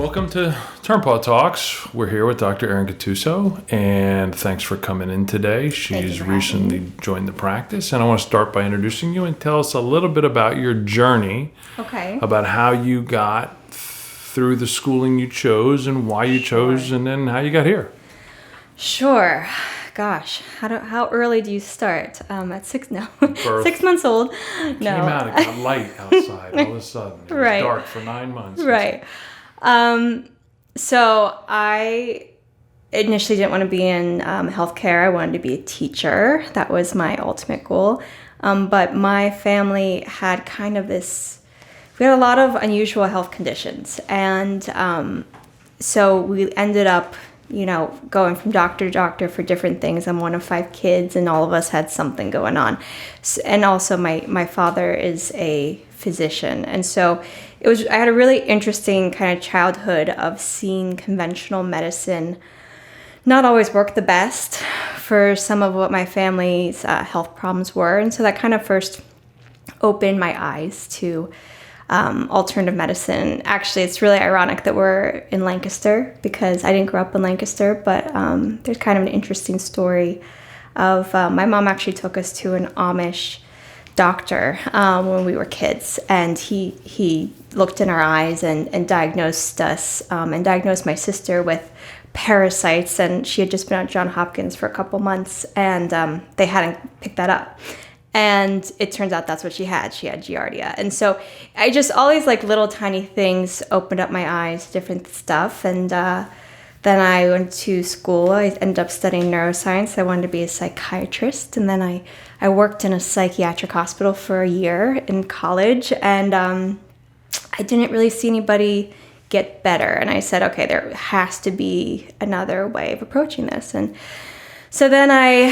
Welcome to Turnpaugh Talks. We're here with Dr. Erin Gattuso, and thanks for coming in today. She's recently joined the practice, and I want to start by introducing you and tell us a little bit about your journey. Okay. About how you got through the schooling you chose and why you chose, and then how you got here. Sure. Gosh, how early do you start? At 6 months old. Came out, it got light outside all of a sudden. It was dark for 9 months. Right. So I initially didn't want to be in healthcare. I wanted to be a teacher. That was my ultimate goal. But my family had kind of we had a lot of unusual health conditions. And so we ended up going from doctor to doctor for different things. I'm one of 5 kids, and all of us had something going on. And also my father is a physician. And so I had a really interesting kind of childhood of seeing conventional medicine not always work the best for some of what my family's health problems were. And so that kind of first opened my eyes to alternative medicine. Actually, it's really ironic that we're in Lancaster because I didn't grow up in Lancaster, but there's kind of an interesting story of my mom actually took us to an Amish doctor when we were kids, and he looked in our eyes and diagnosed us and diagnosed my sister with parasites, and she had just been at Johns Hopkins for a couple months, and they hadn't picked that up. And it turns out that's what she had. She had Giardia. And so all these like little tiny things opened up my eyes to different stuff. And then I went to school. I ended up studying neuroscience. I wanted to be a psychiatrist. And then I worked in a psychiatric hospital for a year in college. And I didn't really see anybody get better. And I said, okay, there has to be another way of approaching this. And so then I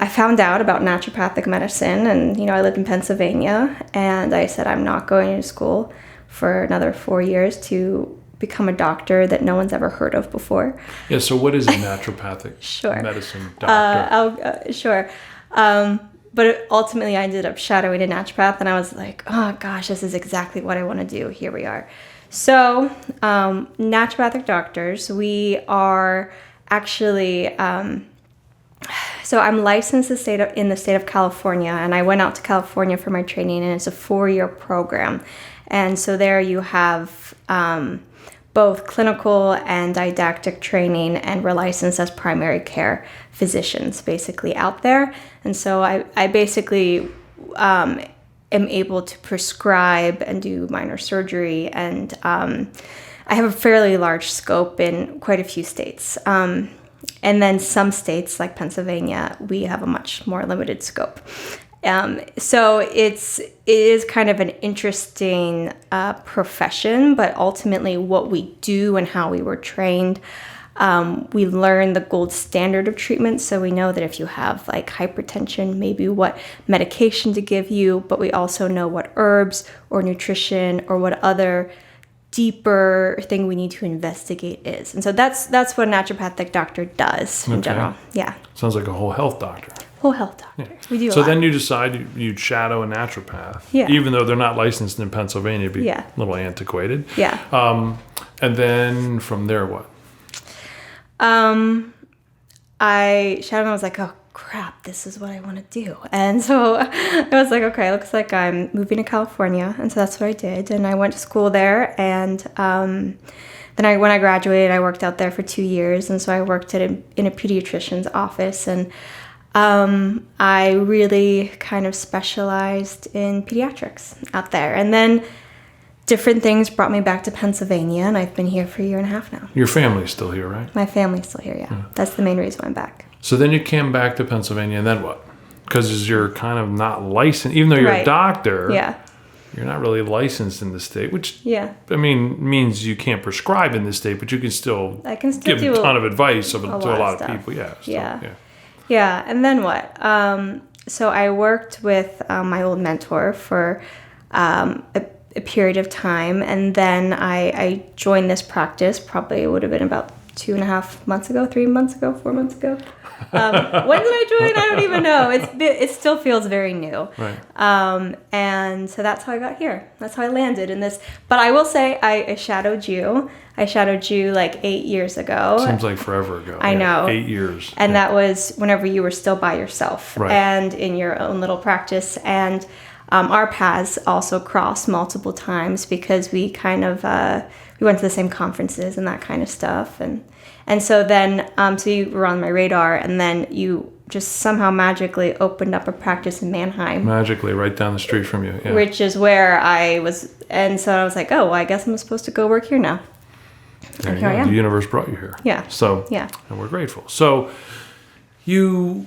found out about naturopathic medicine, and I lived in Pennsylvania, and I said I'm not going to school for another 4 years to become a doctor that no one's ever heard of before. Yeah. So what is a naturopathic medicine doctor? Sure. But ultimately, I ended up shadowing a naturopath, and I was like, oh gosh, this is exactly what I want to do. Here we are. So naturopathic doctors, we are actually. So I'm licensed in the state of California, and I went out to California for my training, and it's a 4-year program. And so there you have both clinical and didactic training, and we're licensed as primary care physicians basically out there. And so I basically am able to prescribe and do minor surgery, and I have a fairly large scope in quite a few states. And then some states like Pennsylvania, we have a much more limited scope. So it is kind of an interesting profession, but ultimately what we do and how we were trained, we learn the gold standard of treatment. So we know that if you have like hypertension, maybe what medication to give you, but we also know what herbs or nutrition or what other deeper thing we need to investigate is. And so that's what a naturopathic doctor does in general. Yeah. Sounds like a whole health doctor. Whole health doctor. Yeah. We do So then you decide you'd shadow a naturopath. Yeah. Even though they're not licensed in Pennsylvania, it'd be a little antiquated. Yeah. And then from there, what? I shadowed and I was like, oh crap, this is what I want to do. And so I was like, okay, looks like I'm moving to California. And so that's what I did. And I went to school there. And then when I graduated, I worked out there for 2 years. And so I worked in a pediatrician's office. And I really kind of specialized in pediatrics out there. And then different things brought me back to Pennsylvania. And I've been here for a year and a half now. Your family's still here, right? My family's still here, yeah. That's the main reason I'm back. So then you came back to Pennsylvania, and then what? Because you're kind of not licensed, even though you're a doctor. Yeah. You're not really licensed in the state, which means you can't prescribe in the state, but you can still give a ton of advice to a lot of people. Yeah. And then what? So I worked with my old mentor for a period of time, and then I joined this practice. Probably it would have been about 2.5 months ago, 3 months ago, 4 months ago. When did I join? I don't even know. It still feels very new. Right. And so that's how I got here. That's how I landed in this. But I will say I shadowed you. I shadowed you like 8 years ago. Seems like forever ago. I know. 8 years. And that was whenever you were still by yourself, right, and in your own little practice. And our paths also crossed multiple times because we kind of we went to the same conferences and that kind of stuff. And so then so you were on my radar, and then you just somehow magically opened up a practice in Manheim. Magically, right down the street from you. Yeah. Which is where I was. And so I was like, oh, well, I guess I'm supposed to go work here now. There you go. The universe brought you here. Yeah. So, yeah. And we're grateful. So you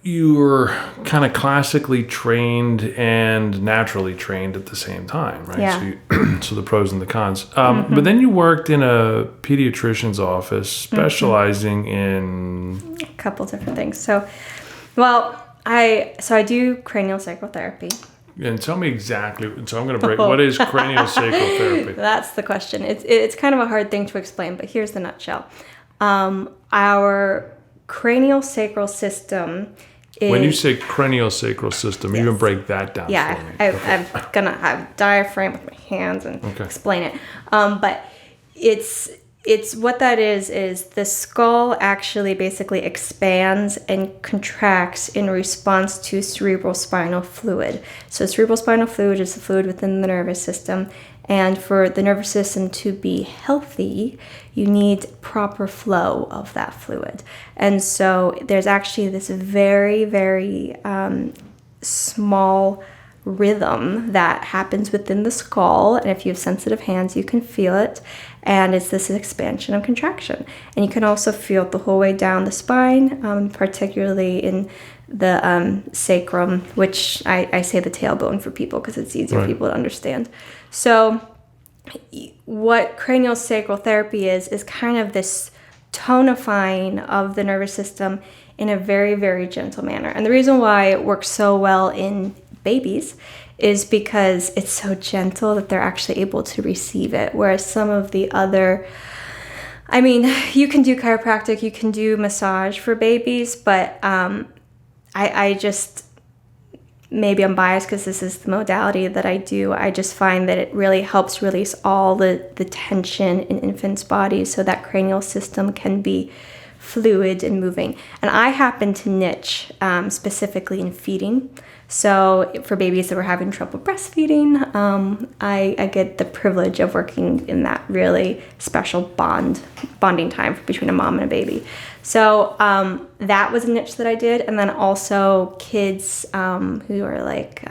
were kind of classically trained and naturally trained at the same time, right? Yeah. So the pros and the cons. But then you worked in a pediatrician's office specializing in... a couple different things. So, well, I do cranial sacral therapy. And tell me exactly, so I'm going to break, what is cranial sacral therapy? That's the question. It's kind of a hard thing to explain, but here's the nutshell. Our cranial sacral system is... When you say cranial sacral system, yes, you can break that down for me. I'm going to have diaphragm with my hands and explain it. But it's what that is the skull actually basically expands and contracts in response to cerebral spinal fluid. So cerebral spinal fluid is the fluid within the nervous system. And for the nervous system to be healthy, you need proper flow of that fluid. And so there's actually this very, very small rhythm that happens within the skull. And if you have sensitive hands, you can feel it. And it's this expansion and contraction. And you can also feel it the whole way down the spine, particularly in the sacrum, which I say the tailbone for people because it's easier for people to understand. So what cranial sacral therapy is kind of this tonifying of the nervous system in a very, very gentle manner. And the reason why it works so well in babies is because it's so gentle that they're actually able to receive it. Whereas some of the other, I mean, you can do chiropractic, you can do massage for babies, but I just, maybe I'm biased because this is the modality that I do. I just find that it really helps release all the tension in infants' bodies so that cranial system can be fluid and moving. And I happen to niche specifically in feeding. So for babies that were having trouble breastfeeding, I get the privilege of working in that really special bonding time between a mom and a baby. So that was a niche that I did. And then also kids who are like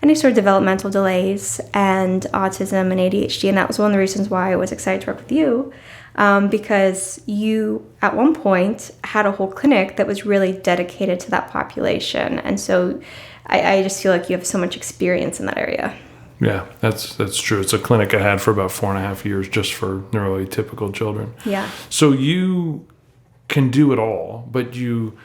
any sort of developmental delays and autism and ADHD. And that was one of the reasons why I was excited to work with you. Because you, at one point, had a whole clinic that was really dedicated to that population. And so I just feel like you have so much experience in that area. Yeah, that's true. It's a clinic I had for about 4.5 years just for neuroatypical children. Yeah. So you can do it all, but you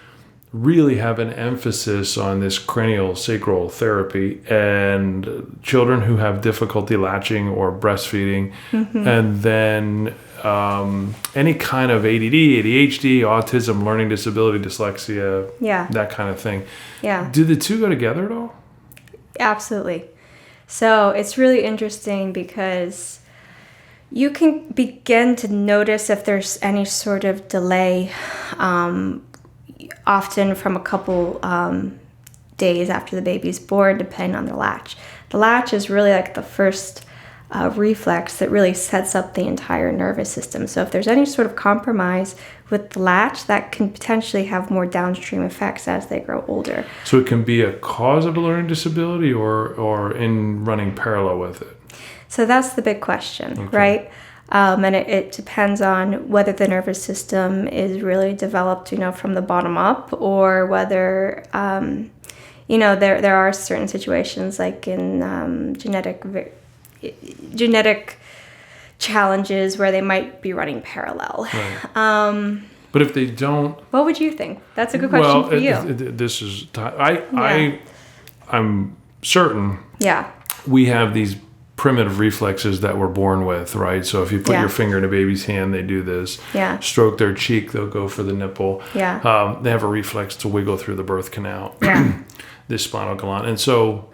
really have an emphasis on this cranial sacral therapy and children who have difficulty latching or breastfeeding, and then any kind of ADD, ADHD, autism, learning disability, dyslexia, that kind of thing. Yeah. Do the two go together at all? Absolutely. So it's really interesting because you can begin to notice if there's any sort of delay, often from a couple days after the baby's born, depending on the latch. The latch is really like the first reflex that really sets up the entire nervous system. So if there's any sort of compromise with the latch, that can potentially have more downstream effects as they grow older. So it can be a cause of a learning disability or in running parallel with it? So that's the big question, right? And it depends on whether the nervous system is really developed, from the bottom up, or whether, there are certain situations like in genetic challenges where they might be running parallel. Right. But if they don't... What would you think? That's a good question for you. This is... I'm certain Yeah. we have these primitive reflexes that we're born with, right? So if you put your finger in a baby's hand, they do this. Yeah. Stroke their cheek, they'll go for the nipple. Yeah. They have a reflex to wiggle through the birth canal, yeah. this spinal column. And so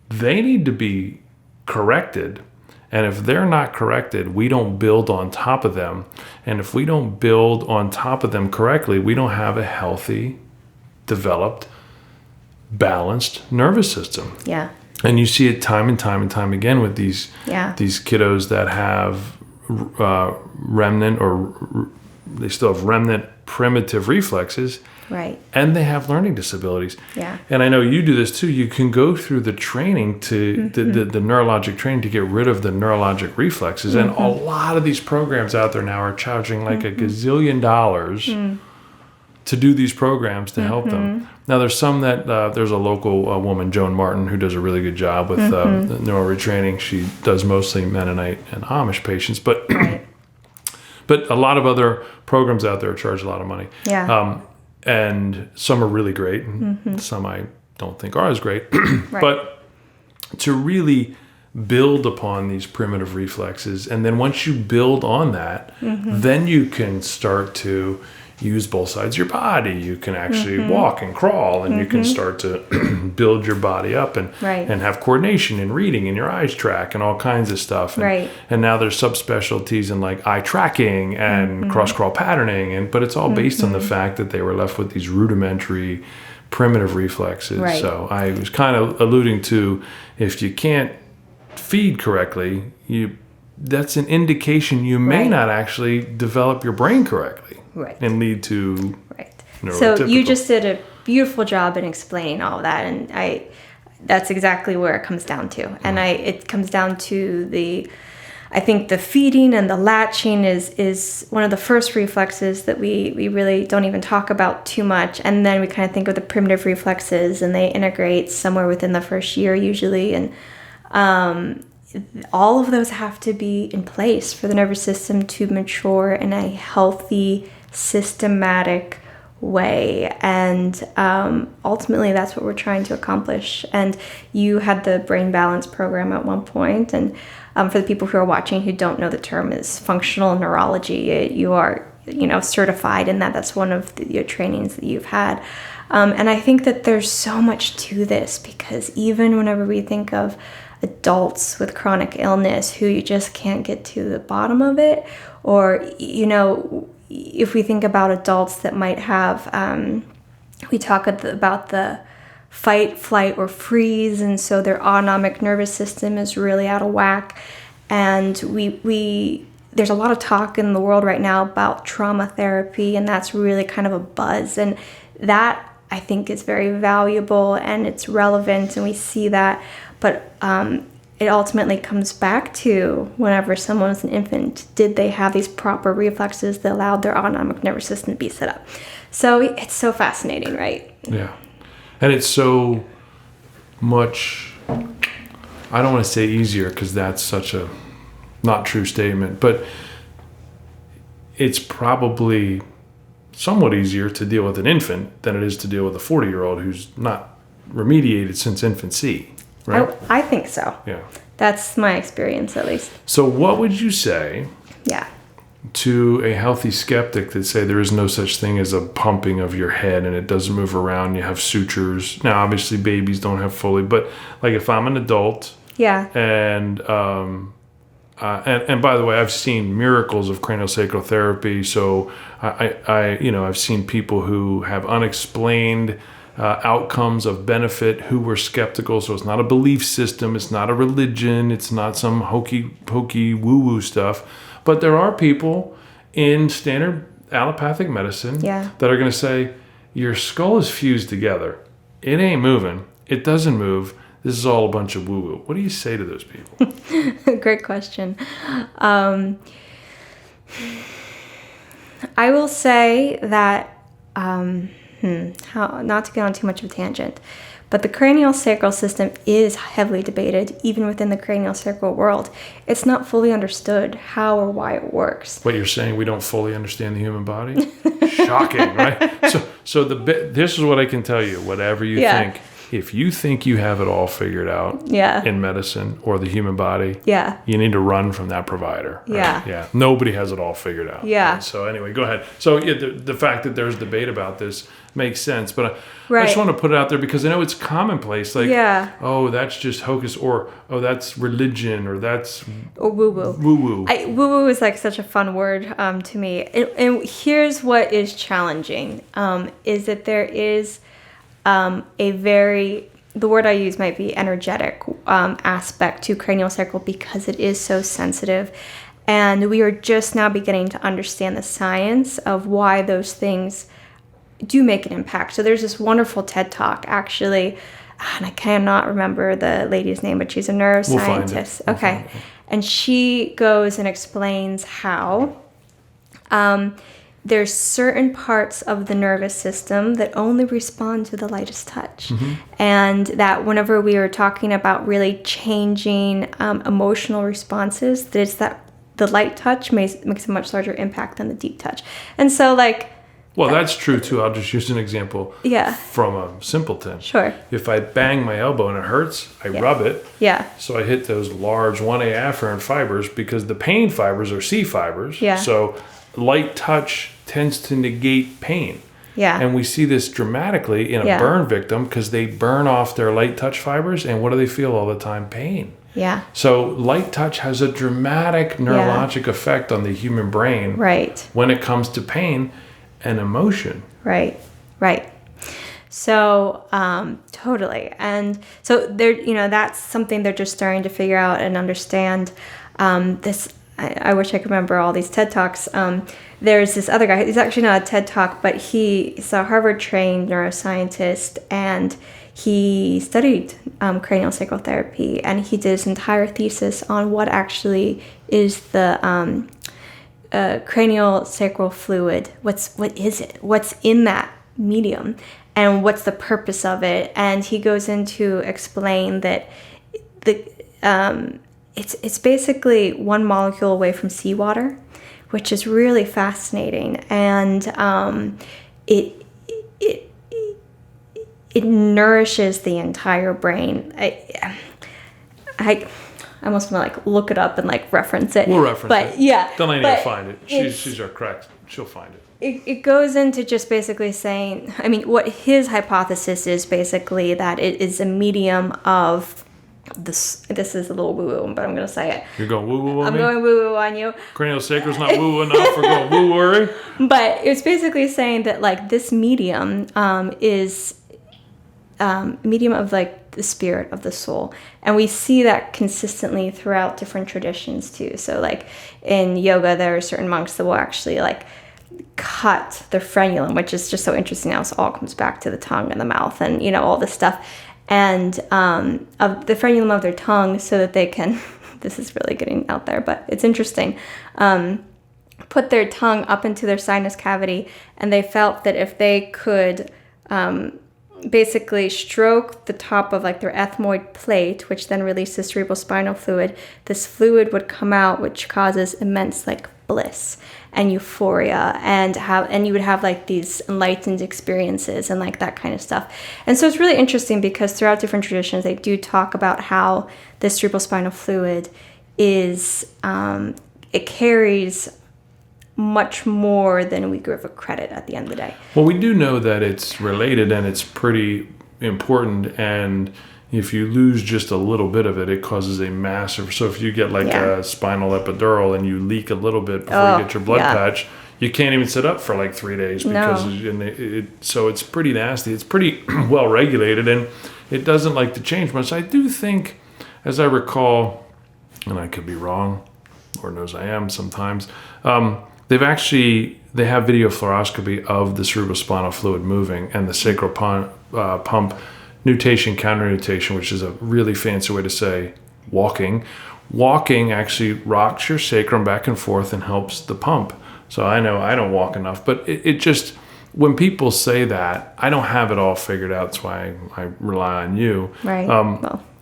they need to be corrected. And if they're not corrected, we don't build on top of them. And if we don't build on top of them correctly, we don't have a healthy, developed, balanced nervous system. Yeah. And you see it time and time and time again with these kiddos that have remnant, or they still have remnant primitive reflexes. Right. And they have learning disabilities. Yeah. And I know you do this too. You can go through the training to the neurologic training to get rid of the neurologic reflexes. And a lot of these programs out there now are charging like a gazillion dollars to do these programs to help them. Now there's some that there's a local woman, Joan Martin, who does a really good job with neural retraining. She does mostly Mennonite and Amish patients, but but a lot of other programs out there charge a lot of money. Yeah. And some are really great, and some I don't think are as great. But to really build upon these primitive reflexes, and then once you build on that, then you can start to use both sides of your body. You can actually walk and crawl, and you can start to build your body up and have coordination and reading, and your eyes track and all kinds of stuff. And, and now there's subspecialties in like eye tracking and cross crawl patterning, but it's all based on the fact that they were left with these rudimentary primitive reflexes. So I was kind of alluding to, if you can't feed correctly, that's an indication you may not actually develop your brain correctly. And lead to So you just did a beautiful job in explaining all of that, and that's exactly where it comes down to. And it comes down to I think the feeding and the latching is one of the first reflexes that we really don't even talk about too much. And then we kind of think of the primitive reflexes, and they integrate somewhere within the first year usually. And all of those have to be in place for the nervous system to mature in a healthy, systematic way. And ultimately that's what we're trying to accomplish. And you had the brain balance program at one point, and for the people who are watching who don't know the term, is functional neurology. You are certified in that. That's one of your trainings that you've had. And I think that there's so much to this, because even whenever we think of adults with chronic illness who you just can't get to the bottom of it, or if we think about adults that might have, we talk about the fight, flight, or freeze, and so their autonomic nervous system is really out of whack. And there's a lot of talk in the world right now about trauma therapy, and that's really kind of a buzz. And that, I think, is very valuable and it's relevant, and we see that. But it ultimately comes back to, whenever someone was an infant, did they have these proper reflexes that allowed their autonomic nervous system to be set up? So it's so fascinating, right? Yeah. And it's so much, I don't want to say easier, because that's such a not true statement, but it's probably somewhat easier to deal with an infant than it is to deal with a 40-year-old who's not remediated since infancy. Right? I think so. Yeah. That's my experience, at least. So what would you say Yeah. to a healthy skeptic that say there is no such thing as a pumping of your head and it doesn't move around, you have sutures? Now, obviously, babies don't have fully, but like if I'm an adult, and by the way, I've seen miracles of craniosacral therapy. So I've seen people who have unexplained outcomes of benefit who were skeptical. So it's not a belief system, it's not a religion, it's not some hokey pokey woo woo stuff. But there are people in standard allopathic medicine that are going to say, your skull is fused together, it ain't moving, it doesn't move, this is all a bunch of woo woo. What do you say to those people? Great question. I will say that not to get on too much of a tangent, but the cranial sacral system is heavily debated, even within the cranial sacral world. It's not fully understood how or why it works. What you're saying, we don't fully understand the human body? Shocking, right? So this is what I can tell you. Whatever you think, if you think you have it all figured out in medicine or the human body, you need to run from that provider. Right? Yeah. Nobody has it all figured out. Yeah. Right? So anyway, go ahead. So the fact that there's debate about this makes sense, but I just want to put it out there because I know it's commonplace. Like, oh, that's just hocus, or oh, that's religion, or that's woo-woo. Woo-woo. Woo-woo is like such a fun word to me. And here's what is challenging, is that there is the word I use might be energetic aspect to cranial sacral because it is so sensitive. And we are just now beginning to understand the science of why those things do make an impact. So there's this wonderful TED Talk, actually, and I cannot remember the lady's name, but she's a neuroscientist. We'll find it. And she goes and explains how there's certain parts of the nervous system that only respond to the lightest touch. Mm-hmm. And that whenever we are talking about really changing emotional responses, that the light touch makes a much larger impact than the deep touch. And so well, that's true too. I'll just use an example from a simpleton. Sure. If I bang my elbow and it hurts, I rub it. Yeah. So I hit those large 1A afferent fibers because the pain fibers are C fibers. Yeah. So light touch tends to negate pain. Yeah. And we see this dramatically in a burn victim because they burn off their light touch fibers, and what do they feel all the time? Pain. Yeah. So light touch has a dramatic neurologic effect on the human brain. Right. When it comes to pain and emotion. Right. So, totally. And so that's something they're just starting to figure out and understand. I wish I could remember all these TED Talks. There's this other guy, he's actually not a TED Talk, but he's a Harvard-trained neuroscientist, and he studied cranial sacral therapy, and he did his entire thesis on what actually is the cranial sacral fluid. What is it? What's in that medium? And what's the purpose of it? And he goes in to explain that it's basically one molecule away from seawater, which is really fascinating. And it nourishes the entire brain. I almost want to look it up and reference it. We'll reference it. Yeah. Delaney will find it. She's our correct. She'll find it. It goes into just basically saying, what his hypothesis is basically that it is a medium of this. This is a little woo-woo, but I'm going to say it. You're going woo-woo on I'm me? going woo-woo on you. Cranial sacral's not woo-woo enough for going woo-worry? But it's basically saying that this medium is medium of the spirit of the soul, and we see that consistently throughout different traditions too. So in yoga, there are certain monks that will actually cut the frenulum, which is just so interesting. Now it all comes back to the tongue and the mouth and all this stuff, and of the frenulum of their tongue, so that they can this is really getting out there, but it's interesting, put their tongue up into their sinus cavity, and they felt that if they could basically stroke the top of their ethmoid plate, which then releases cerebrospinal fluid, this fluid would come out, which causes immense bliss and euphoria, and you would have these enlightened experiences and that kind of stuff. And so it's really interesting because throughout different traditions, they do talk about how this cerebrospinal fluid is it carries much more than we give it credit at the end of the day. Well, we do know that it's related and it's pretty important, and if you lose just a little bit of it, it causes a massive... So if you get a spinal epidural and you leak a little bit before you get your blood patch, you can't even sit up for 3 days because so it's pretty nasty. It's pretty well regulated, and it doesn't like to change much. I do think, as I recall, and I could be wrong, Lord knows I am sometimes, they have video fluoroscopy of the cerebrospinal fluid moving and the sacral pump nutation, counter-nutation, which is a really fancy way to say walking. Walking actually rocks your sacrum back and forth and helps the pump. So I know I don't walk enough, but it just, when people say that, I don't have it all figured out. That's why I rely on you. Right.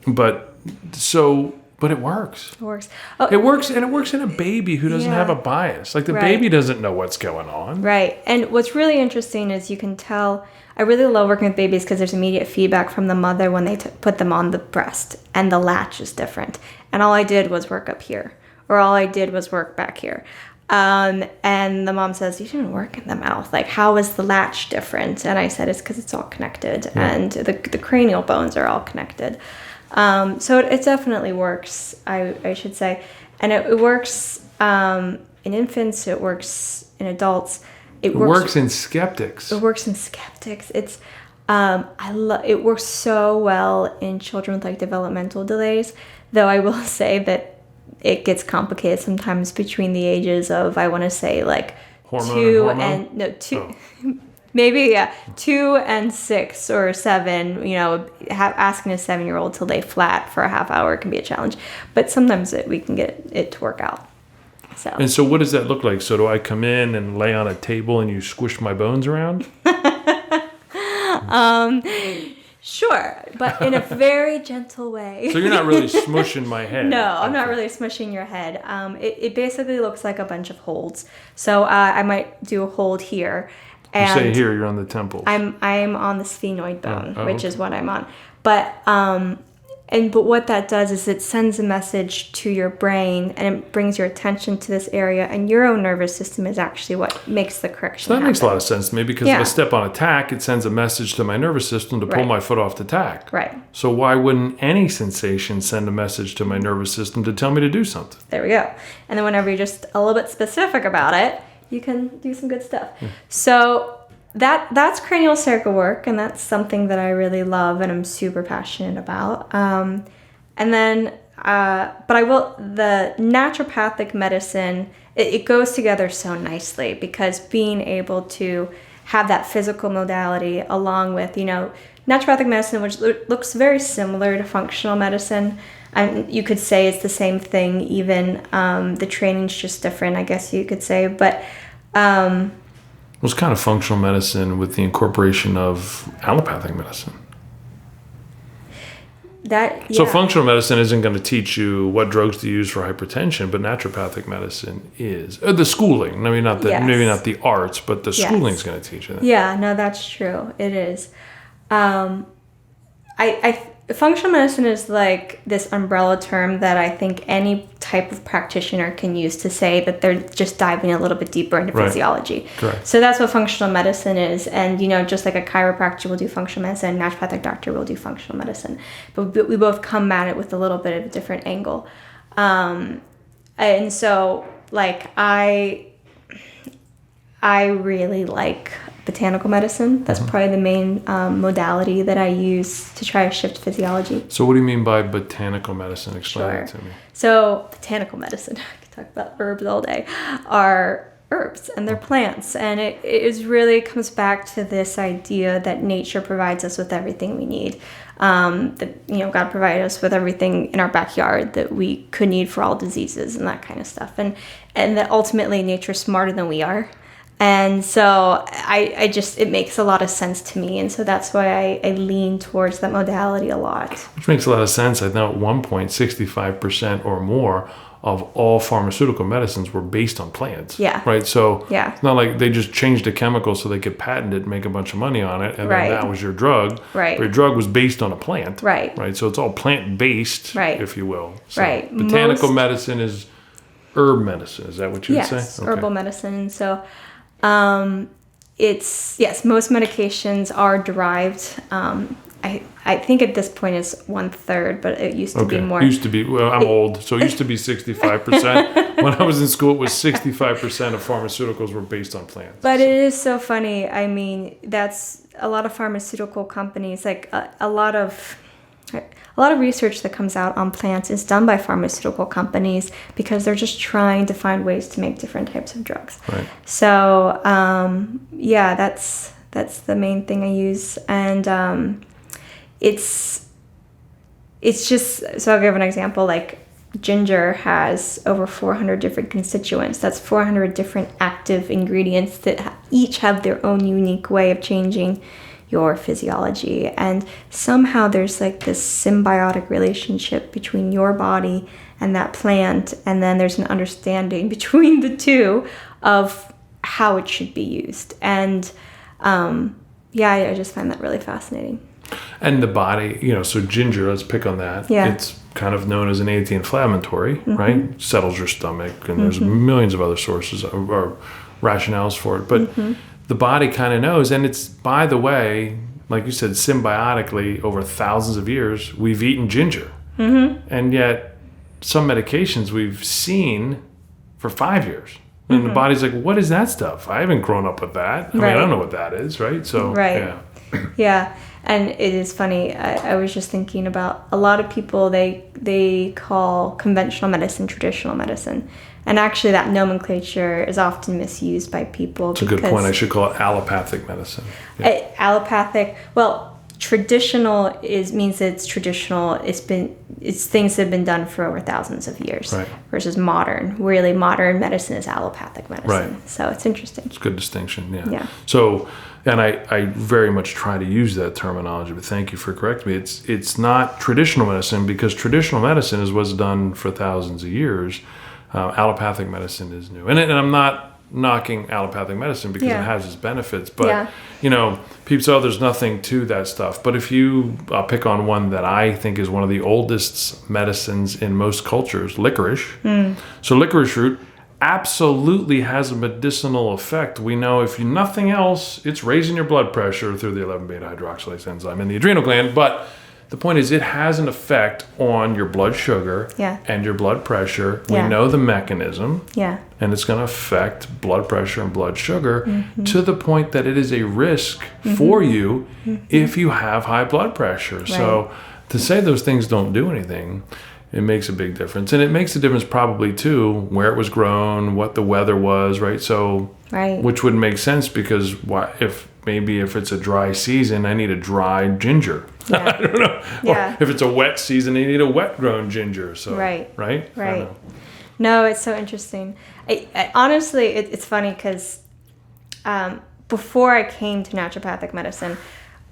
But so But it works. It works. Oh, it works, and it works in a baby who doesn't have a bias. Like the baby doesn't know what's going on. Right. And what's really interesting is you can tell. I really love working with babies because there's immediate feedback from the mother when they put them on the breast, and the latch is different. And all I did was work up here, or all I did was work back here. And the mom says, you didn't work in the mouth. Like, how is the latch different? And I said, it's because it's all connected, and the cranial bones are all connected. So it definitely works, I should say. And it works in infants, it works in adults. It works in skeptics. It works in skeptics. It's it works so well in children with like developmental delays, though I will say that it gets complicated sometimes between the ages of, I want to say, like maybe 2 and 6 or 7. You know, asking a 7-year-old to lay flat for a half hour can be a challenge, but sometimes we can get it to work out. So. And so what does that look like? So do I come in and lay on a table and you squish my bones around? Sure, but in a very gentle way. So you're not really smushing my head? No, I'm not really smushing your head. It basically looks like a bunch of holds. So I might do a hold here. And you say here, you're on the temples. I'm on the sphenoid bone, which is what I'm on. But what that does is it sends a message to your brain, and it brings your attention to this area, and your own nervous system is actually what makes the correction So that happen. makes a lot of sense to me, because if I step on a tack, it sends a message to my nervous system to pull my foot off the tack. Right. So why wouldn't any sensation send a message to my nervous system to tell me to do something? There we go. And then whenever you're just a little bit specific about it, you can do some good stuff. Yeah. So that's cranial sacral work, and that's something that I really love and I'm super passionate about. And then, but the naturopathic medicine, it goes together so nicely, because being able to have that physical modality along with, naturopathic medicine, which looks very similar to functional medicine. And you could say it's the same thing, even the training's just different, I guess you could say. But it was kind of functional medicine with the incorporation of allopathic medicine. So functional medicine isn't going to teach you what drugs to use for hypertension, but naturopathic medicine is. The schooling, maybe not the arts, but the schooling is going to teach you that. Yeah, no, that's true. It is. Functional medicine is like this umbrella term that I think any type of practitioner can use to say that they're just diving a little bit deeper into physiology. Correct. So that's what functional medicine is. And, just like a chiropractor will do functional medicine, a naturopathic doctor will do functional medicine. But we both come at it with a little bit of a different angle. And so, like, I really like botanical medicine. That's probably the main modality that I use to try to shift physiology. So what do you mean by botanical medicine? Explain it to me. So botanical medicine, I could talk about herbs all day, are herbs, and they're plants. And it really comes back to this idea that nature provides us with everything we need. God provided us with everything in our backyard that we could need for all diseases and that kind of stuff. And that ultimately nature's smarter than we are. And so it makes a lot of sense to me. And so that's why I lean towards that modality a lot. Which makes a lot of sense. I know at one point, 65% or more of all pharmaceutical medicines were based on plants. Yeah. Right? So it's not like they just changed a chemical so they could patent it and make a bunch of money on it. And then that was your drug. Right. Your drug was based on a plant. Right. Right. So it's all plant-based, if you will. So right. Botanical medicine is herb medicine. Is that what you would say? Yes, herbal medicine. And so... most medications are derived. I think at this point it's 1/3, but it used to be more. It used to be, I'm old, so it used to be 65%. When I was in school, it was 65% of pharmaceuticals were based on plants. But it is so funny. I mean, that's a lot of pharmaceutical companies, like a lot of research that comes out on plants is done by pharmaceutical companies because they're just trying to find ways to make different types of drugs. Right. So, that's the main thing I use. And it's just, so I'll give an example, like ginger has over 400 different constituents. That's 400 different active ingredients that each have their own unique way of changing your physiology. And somehow there's like this symbiotic relationship between your body and that plant, and then there's an understanding between the two of how it should be used. And I just find that really fascinating. And the body, so ginger, let's pick on that. Yeah. It's kind of known as an anti-inflammatory, right? Settles your stomach, and there's millions of other sources or rationales for it. But the body kind of knows, and it's, by the way, like you said, symbiotically over thousands of years, we've eaten ginger. And yet some medications we've seen for 5 years. And the body's like, what is that stuff? I haven't grown up with that. I mean, I don't know what that is, right? So, Yeah. And it is funny. I was just thinking about a lot of people, they call conventional medicine traditional medicine. And actually that nomenclature is often misused by people. That's a good point. I should call it allopathic medicine. Yeah. Allopathic, well, traditional means it's traditional. It's things that have been done for over thousands of years, right, versus modern. Really, modern medicine is allopathic medicine. Right. So it's interesting. It's a good distinction. Yeah. Yeah. So, and I very much try to use that terminology, but thank you for correcting me. It's not traditional medicine, because traditional medicine is what's done for thousands of years. Allopathic medicine is new, and I'm not knocking allopathic medicine because it has its benefits, but people say, there's nothing to that stuff. But if I'll pick on one that I think is one of the oldest medicines in most cultures, licorice. So licorice root absolutely has a medicinal effect. We know, if nothing else, it's raising your blood pressure through the 11-beta hydroxylase enzyme in the adrenal gland. But the point is, it has an effect on your blood sugar and your blood pressure. We know the mechanism. Yeah. And it's going to affect blood pressure and blood sugar to the point that it is a risk for you if you have high blood pressure. Right. So to say those things don't do anything, it makes a big difference. And it makes a difference probably too, where it was grown, what the weather was, right? So, which would make sense, because if it's a dry season, I need a dry ginger. Yeah. I don't know. Yeah. Or if it's a wet season, I need a wet-grown ginger. So, right? No, it's so interesting. I honestly, it's funny because before I came to naturopathic medicine,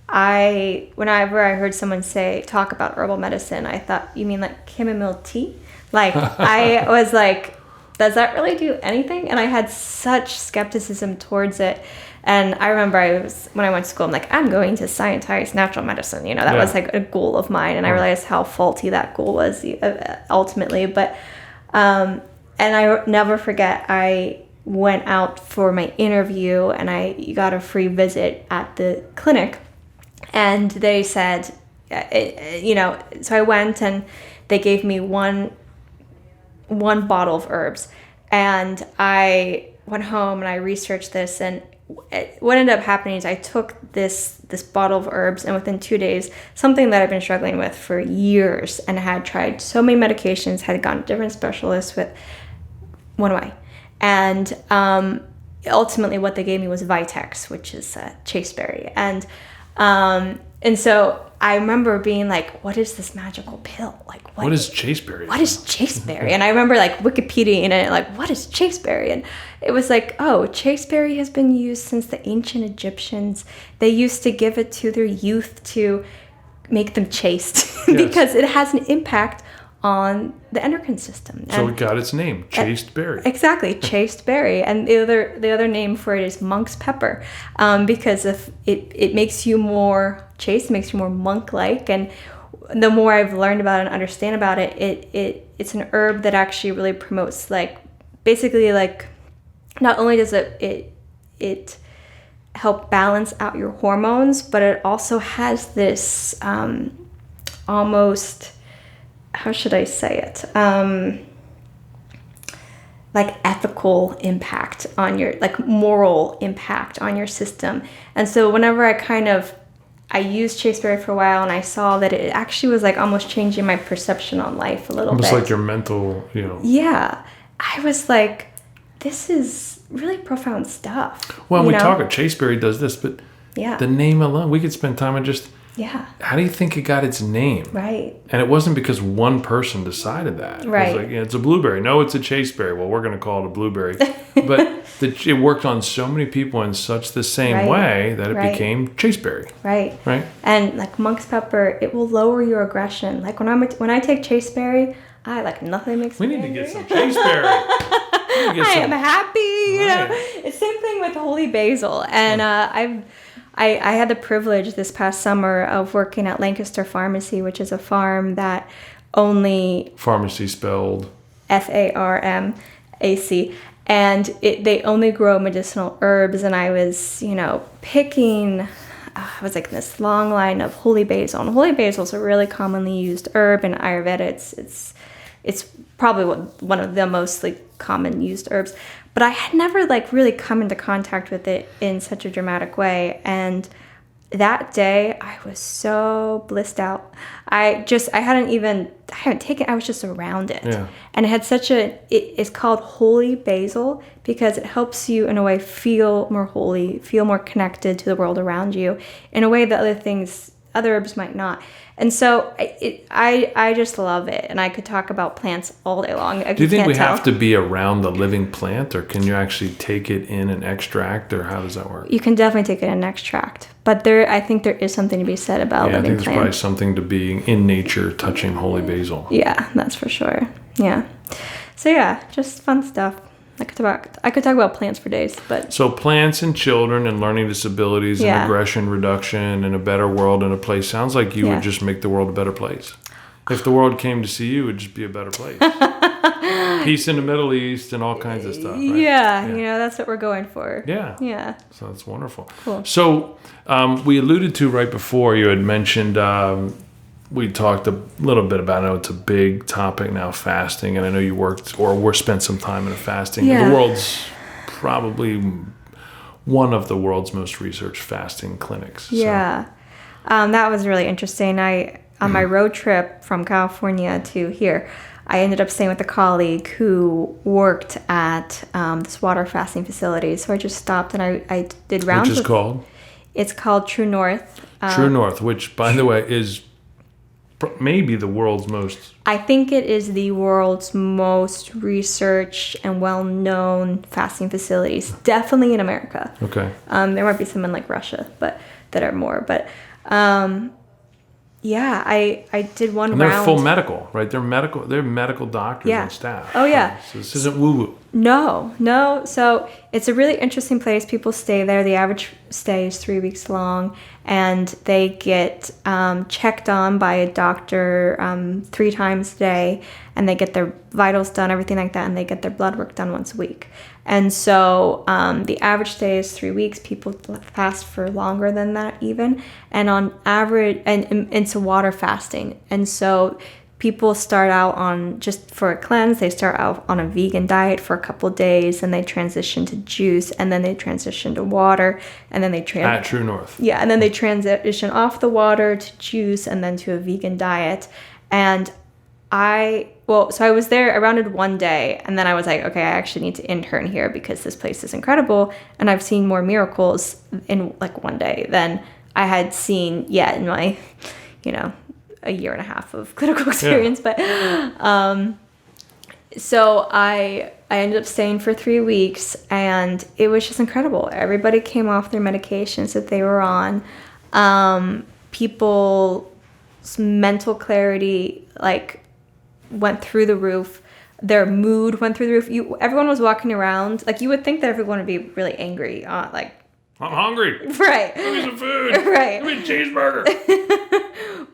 whenever I heard someone talk about herbal medicine, I thought, you mean like chamomile tea? Like, I was like, does that really do anything? And I had such skepticism towards it. And I remember when I went to school, I'm like, I'm going to scientize natural medicine. That was like a goal of mine. And I realized how faulty that goal was ultimately. But, and I never forget, I went out for my interview and I got a free visit at the clinic. And they said, so I went and they gave me one bottle of herbs. And I went home and I researched this, and what ended up happening is I took this bottle of herbs, and within 2 days, something that I've been struggling with for years and had tried so many medications, had gone to different specialists with, went away. And ultimately what they gave me was Vitex, which is chasteberry. And so I remember being like, what is this magical pill? Like, what is chasteberry? What is chasteberry? And I remember like Wikipedia in it, like, what is chasteberry? And it was like, chasteberry has been used since the ancient Egyptians. They used to give it to their youth to make them chaste because it has an impact on the endocrine system. So it got its name, chasteberry. Exactly, chasteberry. And the other name for it is monk's pepper, because if it makes you more chaste, makes you more monk-like. And the more I've learned about it and understand about it, it's an herb that actually really promotes, like, basically, like, not only does it help balance out your hormones, but it also has this almost, how should I say it? Like ethical impact on your, like moral impact on your system. And so whenever I used chasteberry for a while, and I saw that it actually was like almost changing my perception on life a little bit. Almost like your mental, Yeah. I was like, this is really profound stuff. Well, we talk about chasteberry does this, but the name alone, we could spend time on just Yeah. How do you think it got its name? Right. And it wasn't because one person decided that. Right. It was like, it's a blueberry. No, it's a chaseberry. Well, we're going to call it a blueberry. But it worked on so many people in such the same way that it became chaseberry. Right. Right. And like monk's pepper, it will lower your aggression. Like when I take chaseberry, I like nothing makes me angry. We need to get some chaseberry. I am happy. You know, it's same thing with holy basil. And I had the privilege this past summer of working at Lancaster Pharmacy, which is a farm that only... Pharmacy spelled... Pharmac. And they only grow medicinal herbs. And I was, picking... I was like this long line of holy basil. And holy basil is a really commonly used herb in Ayurveda. It's probably one of the mostly common used herbs. But I had never really come into contact with it in such a dramatic way. And that day I was so blissed out. I hadn't taken, I was just around it. Yeah. And it had it's called holy basil because it helps you in a way feel more holy, feel more connected to the world around you in a way that other herbs might not. And so I just love it. And I could talk about plants all day long. Do you think we have to be around the living plant, or can you actually take it in an extract, or how does that work? You can definitely take it in an extract. But I think there is something to be said about living plants. I think there's probably something to being in nature touching holy basil. Yeah, that's for sure. Yeah. So yeah, just fun stuff. I could talk about plants for days, but... So plants and children and learning disabilities and aggression reduction and a better world and a place. Sounds like you would just make the world a better place. If the world came to see you, it would just be a better place. Peace in the Middle East and all kinds of stuff, right? Yeah, that's what we're going for. Yeah. Yeah. So that's wonderful. Cool. So we alluded to right before, you had mentioned... we talked a little bit about, I know it's a big topic now, fasting, and I know you spent some time in fasting. Yeah. The world's probably one of the world's most researched fasting clinics. Yeah. So. That was really interesting. On my road trip from California to here, I ended up staying with a colleague who worked at this water fasting facility. So I just stopped and I did rounds. Which is called? It's called True North. True North, which, by the way, is... maybe the world's most... I think it is the world's most researched and well-known fasting facilities. Definitely in America. Okay. There might be some in Russia, but that are more. But I did one round. And they're full medical, right? They're medical doctors and staff. Oh yeah. Right? So this isn't woo-woo. No. So it's a really interesting place. People stay there. The average stay is 3 weeks long, and they get checked on by a doctor 3 times a day, and they get their vitals done, everything like that, and they get their blood work done once a week. And so the average stay is 3 weeks. People fast for longer than that even, and on average, and into water fasting. And so people start out on, just for a cleanse, they start out on a vegan diet for a couple of days, and they transition to juice, and then they transition to water, and then they at True North. Yeah, and then they transition off the water to juice, and then to a vegan diet. And so I was there, I rounded one day, and then I was like, okay, I actually need to intern here because this place is incredible, and I've seen more miracles in one day than I had seen yet in my, a year and a half of clinical experience. But so I ended up staying for 3 weeks, and it was just incredible. Everybody came off their medications that they were on. People's mental clarity went through the roof. Their mood went through the roof. Everyone was walking around, you would think that everyone would be really angry, I'm hungry. Right. Give me some food. Right. Give me a cheeseburger.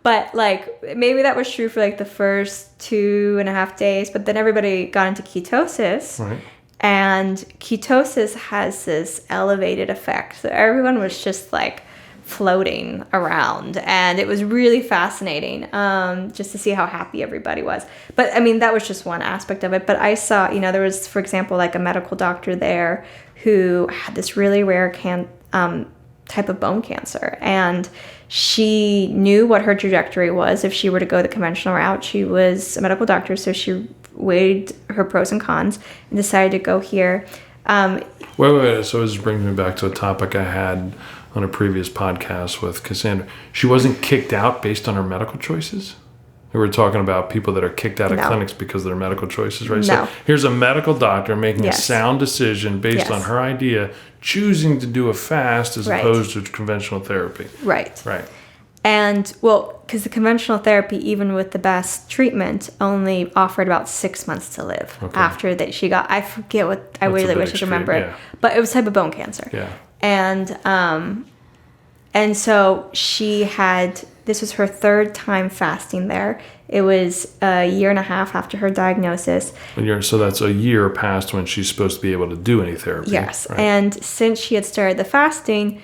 But maybe that was true for the first 2.5 days, but then everybody got into ketosis. Right. And ketosis has this elevated effect. So everyone was just floating around, and it was really fascinating just to see how happy everybody was. But I mean, that was just one aspect of it. But I saw, there was, for example, a medical doctor there who had this really rare type of bone cancer, and she knew what her trajectory was if she were to go the conventional route. She was a medical doctor, so she weighed her pros and cons and decided to go here. Wait. So this brings me back to a topic I had on a previous podcast with Cassandra. She wasn't kicked out based on her medical choices. We were talking about people that are kicked out of clinics because of their medical choices, right? No. So here's a medical doctor making a sound decision based on her idea, choosing to do a fast as opposed to conventional therapy. Right. Right. And, well, because the conventional therapy, even with the best treatment, only offered about 6 months to live after that she got, I forget what, I really wish I could remember it, but it was type of bone cancer. Yeah. And so she had, this was her third time fasting there. It was a year and a half after her diagnosis. So that's a year past when she's supposed to be able to do any therapy. Yes. Right. And since she had started the fasting,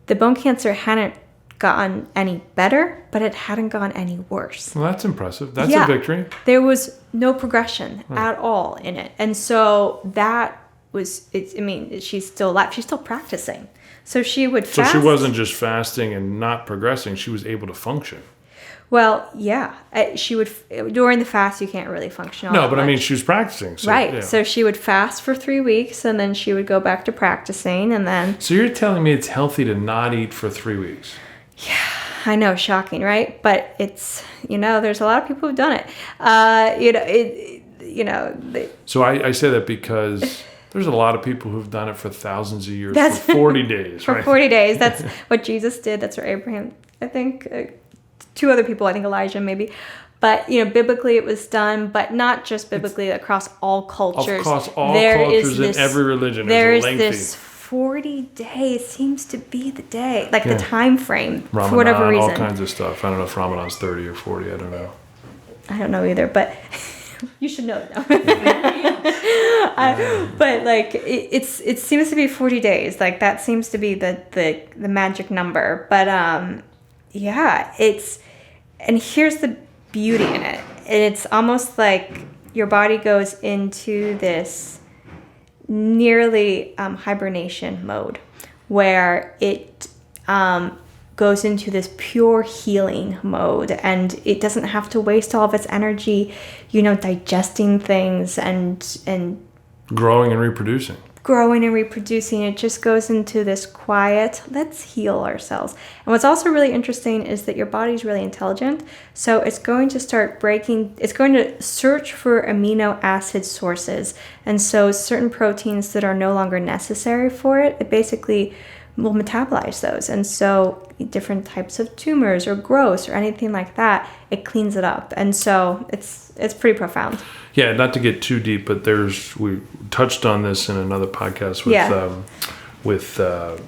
the bone cancer hadn't gotten any better, but it hadn't gone any worse. Well, that's impressive. That's a victory. There was no progression at all in it. And so that was, she's still alive. She's still practicing. So she would fast. So she wasn't just fasting and not progressing. She was able to function. Well, yeah. She would, during the fast, you can't really function all that much. She was practicing. So, right. Yeah. So she would fast for 3 weeks, and then she would go back to practicing, and then... So you're telling me it's healthy to not eat for 3 weeks? Yeah, I know, shocking, right? But it's, there's a lot of people who've done it. So I say that because there's a lot of people who've done it for thousands of years for 40 days, right? For 40 days. That's what Jesus did. That's what Abraham, I think, 2 other people, I think Elijah maybe. But, biblically it was done, but not just biblically, across all cultures. Across all cultures in every religion. There is this 40 days seems to be the day, like the time frame, Ramadan, for whatever reason. All kinds of stuff. I don't know if Ramadan's 30 or 40. I don't know. I don't know either, but you should know it now. But like it seems to be 40 days. Like that seems to be the magic number. But and here's the beauty in it. It's almost like your body goes into this nearly hibernation mode, where it goes into this pure healing mode, and it doesn't have to waste all of its energy, digesting things and growing and reproducing. It just goes into this quiet, let's heal ourselves. And what's also really interesting is that your body's really intelligent. So it's going to it's going to search for amino acid sources. And so certain proteins that are no longer necessary for it basically will metabolize those. And so different types of tumors or growths or anything like that, it cleans it up. And so it's pretty profound. Yeah, not to get too deep, but we touched on this in another podcast with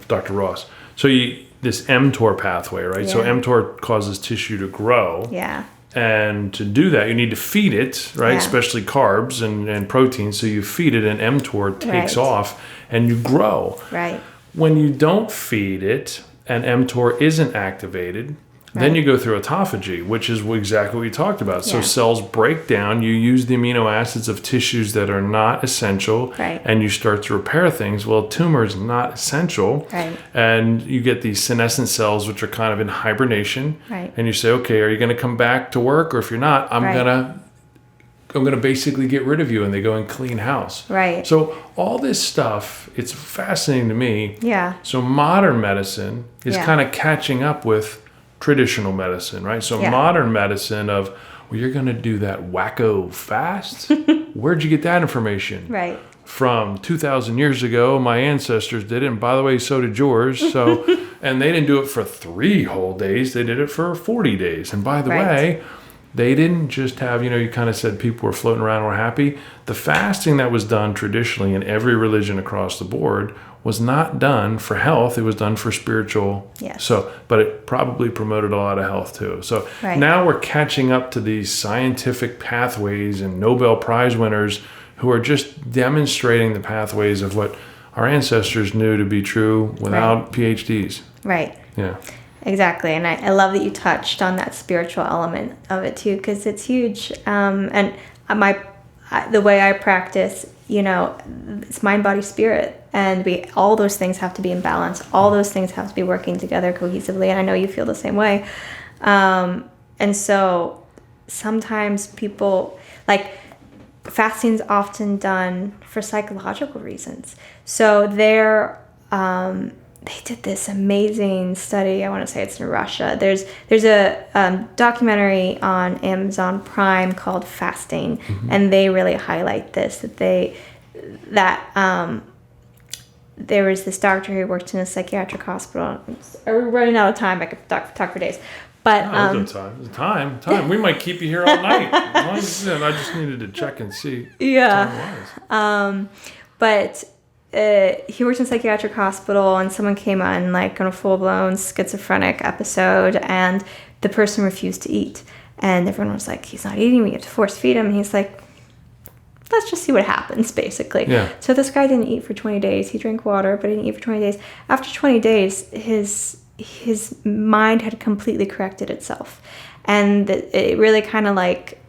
Dr. Ross. So this mTOR pathway, right? Yeah. So mTOR causes tissue to grow. Yeah. And to do that, you need to feed it, right? Yeah. Especially carbs and proteins. So you feed it, and mTOR takes off, and you grow. Right. When you don't feed it, and mTOR isn't activated, then you go through autophagy, which is exactly what we talked about. So cells break down, you use the amino acids of tissues that are not essential, and you start to repair things. Well, tumor is not essential, and you get these senescent cells, which are kind of in hibernation, and you say, okay, are you going to come back to work? Or if you're not, I'm going to basically get rid of you, and they go and clean house. Right. So all this stuff, it's fascinating to me. Yeah. So modern medicine is kind of catching up with traditional medicine, right? So modern medicine well, you're going to do that wacko fast? Where'd you get that information? Right. From 2,000 years ago, my ancestors did it, and by the way, so did yours. So, and they didn't do it for 3 whole days. They did it for 40 days. And by the way, they didn't just have, you kind of said people were floating around and were happy. The fasting that was done traditionally in every religion across the board was not done for health. It was done for spiritual. Yes. So, but it probably promoted a lot of health too. So now we're catching up to these scientific pathways and Nobel Prize winners who are just demonstrating the pathways of what our ancestors knew to be true without PhDs. Right. Yeah. Exactly. And I love that you touched on that spiritual element of it too, because it's huge. And the way I practice, it's mind, body, spirit. And all those things have to be in balance. All those things have to be working together cohesively. And I know you feel the same way. And so sometimes people, fasting is often done for psychological reasons. So they did this amazing study. I want to say it's in Russia. There's a documentary on Amazon Prime called Fasting, and they really highlight this, that there was this doctor who worked in a psychiatric hospital. Are we running out of time? I could talk for days. But no time. We might keep you here all night. I just needed to check and see. Yeah. But he worked in a psychiatric hospital, and someone came on like on a full-blown schizophrenic episode, and the person refused to eat, and everyone was like, "He's not eating. We have to force feed him." And he's like, "Let's just see what happens," basically. Yeah. So this guy didn't eat for 20 days. He drank water, but he didn't eat for 20 days. After 20 days, his mind had completely corrected itself, and it really kind of like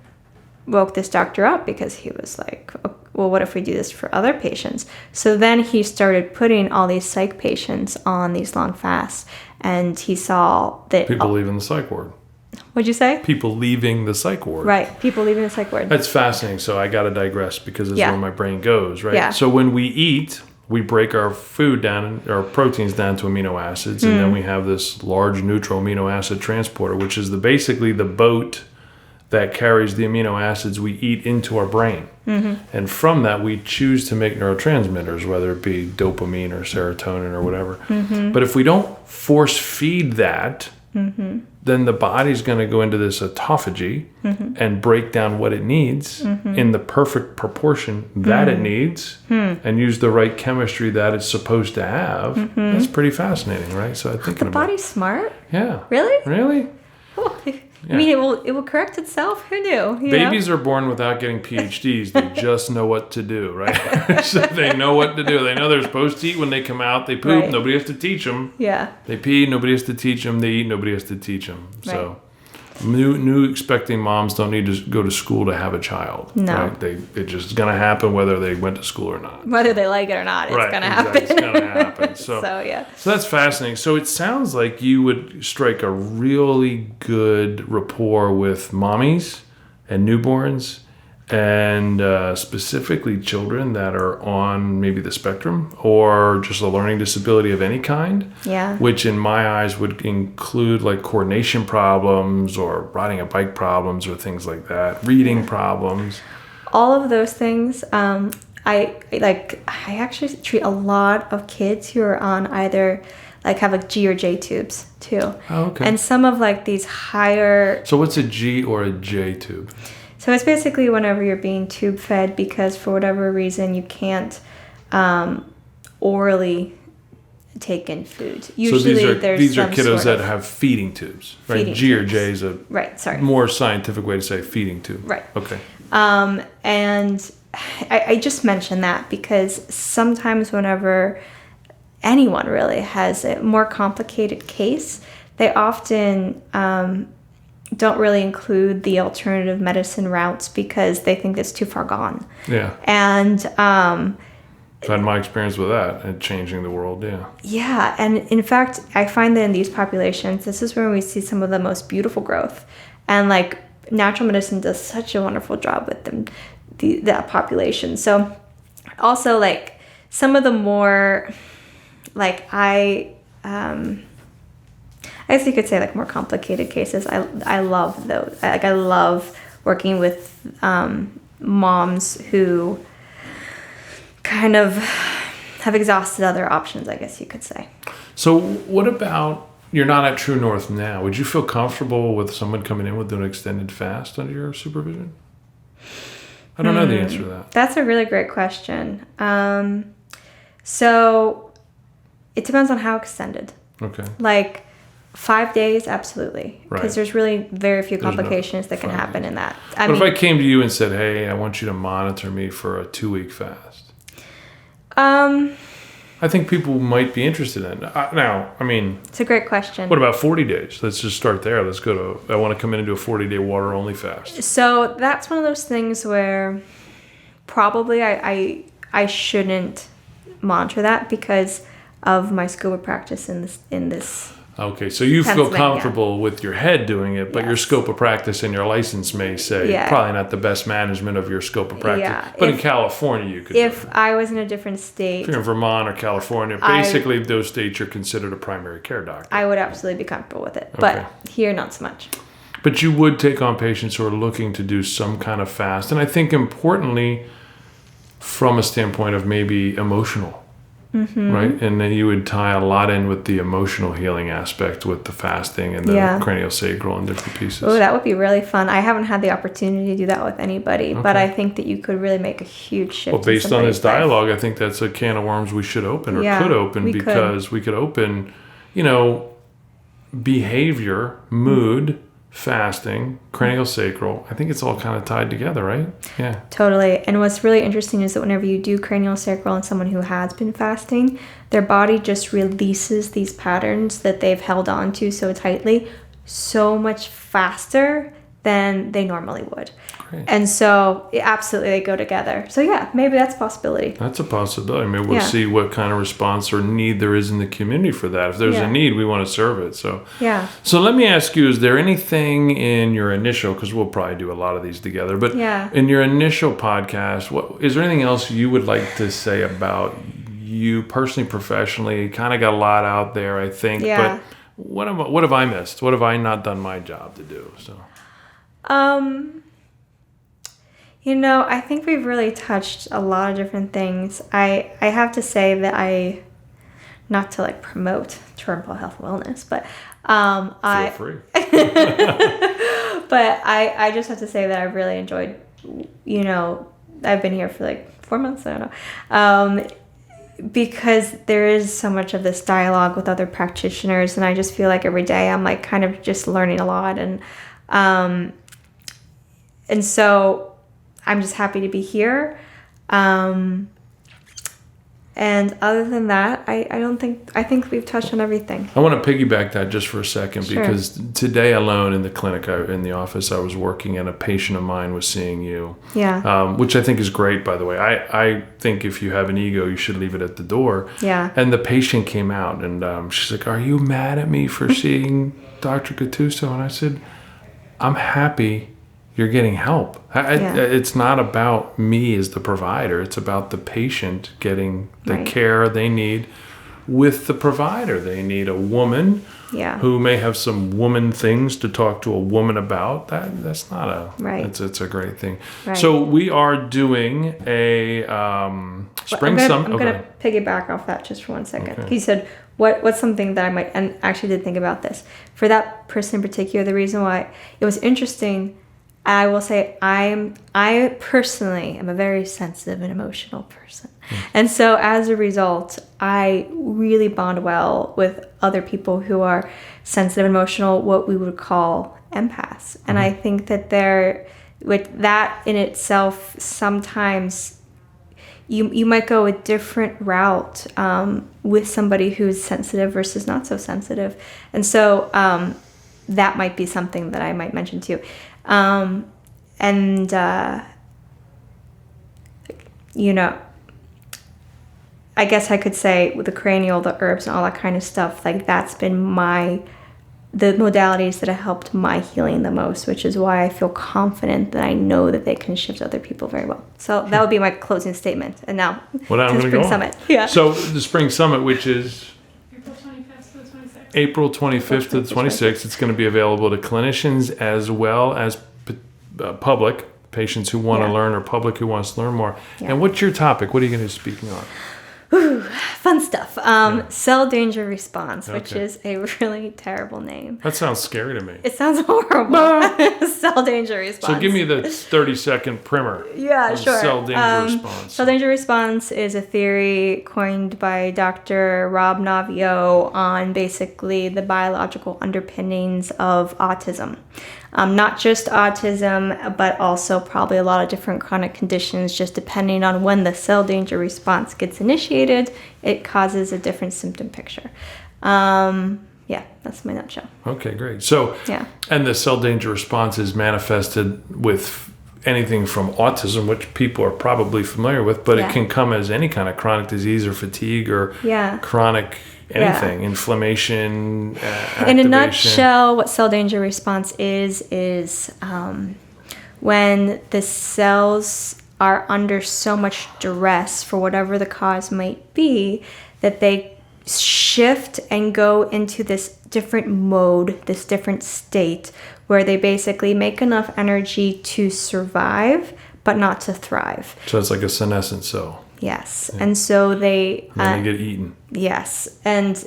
woke this doctor up, because he was like, well, what if we do this for other patients? So then he started putting all these psych patients on these long fasts, and he saw that people leaving the psych ward. What'd you say? People leaving the psych ward. Right, people leaving the psych ward. That's fascinating. So I got to digress, because it's where my brain goes, right? Yeah. So when we eat, we break our food down, our proteins down to amino acids, and then we have this large neutral amino acid transporter, which is basically the boat that carries the amino acids we eat into our brain. And from that, we choose to make neurotransmitters, whether it be dopamine or serotonin or whatever. But if we don't force feed that, then the body's going to go into this autophagy and break down what it needs in the perfect proportion that it needs, and use the right chemistry that it's supposed to have. That's pretty fascinating, right? So I think the body's smart. Yeah. Really? Oh, I mean, it will correct itself. Who knew? Babies are born without getting PhDs. They just know what to do, right? So they know what to do. They know they're supposed to eat when they come out. They poop. Right. Nobody has to teach them. Yeah. They pee. Nobody has to teach them. They eat. Nobody has to teach them. Right. So new expecting moms don't need to go to school to have a child. No. Right? It's just going to happen whether they went to school or not. Whether they like it or not, it's going to happen. It's going to happen. So yeah. So that's fascinating. So it sounds like you would strike a really good rapport with mommies and newborns, and specifically children that are on maybe the spectrum or just a learning disability of any kind. Yeah. Which in my eyes would include like coordination problems or riding a bike problems or things like that, reading problems. All of those things. I actually treat a lot of kids who are on either like have like G or J tubes too. Oh, okay. And some of like these higher. So what's a G or a J tube? So it's basically whenever you're being tube fed because for whatever reason you can't orally take in food. Usually so these are kiddos that of have feeding tubes, right? Feeding G or tubes. J is a more scientific way to say feeding tube. Right. Okay. And I just mentioned that because sometimes whenever anyone really has a more complicated case, they often don't really include the alternative medicine routes because they think it's too far gone. Yeah. And I've had my experience with that and changing the world, yeah. Yeah, and in fact, I find that in these populations, this is where we see some of the most beautiful growth. And like natural medicine does such a wonderful job with them, that population. So also like some of the more like I guess you could say like more complicated cases. I love those. Like I love working with moms who kind of have exhausted other options, I guess you could say. So what about, you're not at True North now. Would you feel comfortable with someone coming in with an extended fast under your supervision? I don't know the answer to that. That's a really great question. So it depends on how extended. Okay. Like 5 days, absolutely. Right. Because there's really very few complications that can happen in that. But if I came to you and said, hey, I want you to monitor me for a 2-week fast. I think people might be interested in it. Now, I mean... It's a great question. What about 40 days? Let's just start there. Let's go to... I want to come in and do a 40-day water-only fast. So that's one of those things where probably I shouldn't monitor that because of my scuba practice in this Okay, so you feel comfortable with your head doing it, but your scope of practice and your license may say probably not the best management of your scope of practice. Yeah. But in California, you could. If I was in a different state, if you're in Vermont or California, basically those states you're considered a primary care doctor. I would absolutely be comfortable with it, but here not so much. But you would take on patients who are looking to do some kind of fast, and I think importantly, from a standpoint of maybe emotional. Mm-hmm. Right? And then you would tie a lot in with the emotional healing aspect with the fasting and the cranial sacral and different pieces. Oh, that would be really fun. I haven't had the opportunity to do that with anybody, but I think that you could really make a huge shift. Well, based on this dialogue, I think that's a can of worms we should open or could open because we could open, behavior, mood, fasting, cranial sacral. I think it's all kind of tied together, right? Yeah. Totally. And what's really interesting is that whenever you do cranial sacral on someone who has been fasting, their body just releases these patterns that they've held on to so tightly so much faster than they normally would. Great. And so absolutely they go together. So yeah, maybe that's a possibility. That's a possibility. Maybe we'll see what kind of response or need there is in the community for that. If there's a need, we want to serve it. So So let me ask you, is there anything in your initial, because we'll probably do a lot of these together, but in your initial podcast, is there anything else you would like to say about you personally, professionally? Kind of got a lot out there, I think, but what have I missed? What have I not done my job to do? So I think we've really touched a lot of different things. I have to say that not to promote Turnpaugh Health and Wellness, but feel free. But I just have to say that I've really enjoyed, I've been here for 4 months, I don't know, because there is so much of this dialogue with other practitioners, and I just feel like every day I'm kind of just learning a lot, and so I'm just happy to be here. And other than that, I think we've touched on everything. I want to piggyback that just for a second because today alone in the clinic, in the office I was working, and a patient of mine was seeing you. Yeah. Which I think is great, by the way. I think if you have an ego, you should leave it at the door. Yeah. And the patient came out and she's like, "Are you mad at me for seeing Dr. Gattuso?" And I said, "I'm happy you're getting help. It's not about me as the provider. It's about the patient getting the care they need with the provider. They need a woman who may have some woman things to talk to a woman about. That's not a it's a great thing. Right. So we are doing a spring summit. I'm going to piggyback off that just for 1 second. Okay. He said, what's something that I might, and actually did think about this. For that person in particular, the reason why it was interesting, I will say I personally am a very sensitive and emotional person. And so as a result, I really bond well with other people who are sensitive and emotional, what we would call empaths. And I think that with that in itself, sometimes you might go a different route with somebody who's sensitive versus not so sensitive. And so that might be something that I might mention too. I guess I could say with the cranial, the herbs and all that kind of stuff, that's been the modalities that have helped my healing the most, which is why I feel confident that I know that they can shift other people very well. So that would be my closing statement. And now to the Spring Summit. Yeah. So the Spring Summit, which is April 25th to the 26th, it's going to be available to clinicians as well as public, patients who want to learn or public who wants to learn more. Yeah. And what's your topic? What are you going to be speaking on? Ooh, fun stuff. Cell danger response, which is a really terrible name. That sounds scary to me. It sounds horrible. Cell danger response. So give me the 30-second primer. Yeah, sure. Cell danger response. Cell danger response is a theory coined by Dr. Rob Navio on basically the biological underpinnings of autism. Not just autism, but also probably a lot of different chronic conditions, just depending on when the cell danger response gets initiated, it causes a different symptom picture. That's my nutshell. Okay, great. So, and the cell danger response is manifested with anything from autism, which people are probably familiar with, but it can come as any kind of chronic disease or fatigue or chronic anything, inflammation, activation. In a nutshell, what cell danger response is when the cells are under so much duress for whatever the cause might be, that they shift and go into this different mode, this different state, where they basically make enough energy to survive, but not to thrive. So it's like a senescent cell. Yes. Yeah. And so they get eaten. Yes. And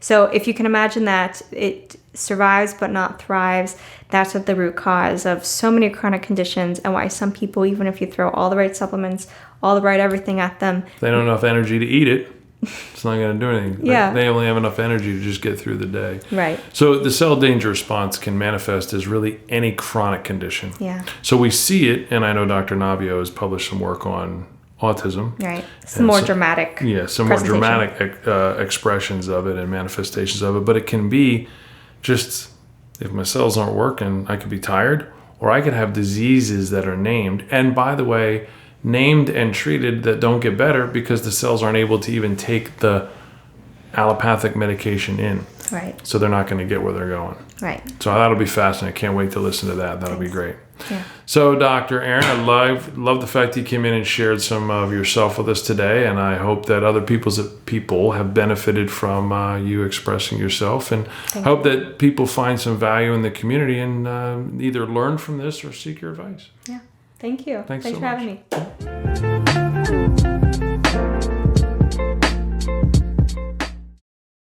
so if you can imagine that it survives but not thrives, that's what the root cause of so many chronic conditions, and why some people, even if you throw all the right supplements, all the right everything at them, they don't have enough energy to eat it. It's not going to do anything. Yeah. They only have enough energy to just get through the day. Right. So the cell danger response can manifest as really any chronic condition. Yeah. So we see it, and I know Dr. Navio has published some work on autism. Right. Some more dramatic. Yeah, some more dramatic expressions of it and manifestations of it. But it can be just, if my cells aren't working, I could be tired, or I could have diseases that are named. And by the way, named and treated that don't get better because the cells aren't able to even take the allopathic medication in. Right. So they're not going to get where they're going. Right. So that'll be fascinating. I can't wait to listen to that. That'll be great. Yeah. So Dr. Erin, I love the fact that you came in and shared some of yourself with us today, and I hope that other people have benefited from you expressing yourself, and I hope that people find some value in the community and either learn from this or seek your advice. Yeah. Thank you. Thanks for so having me.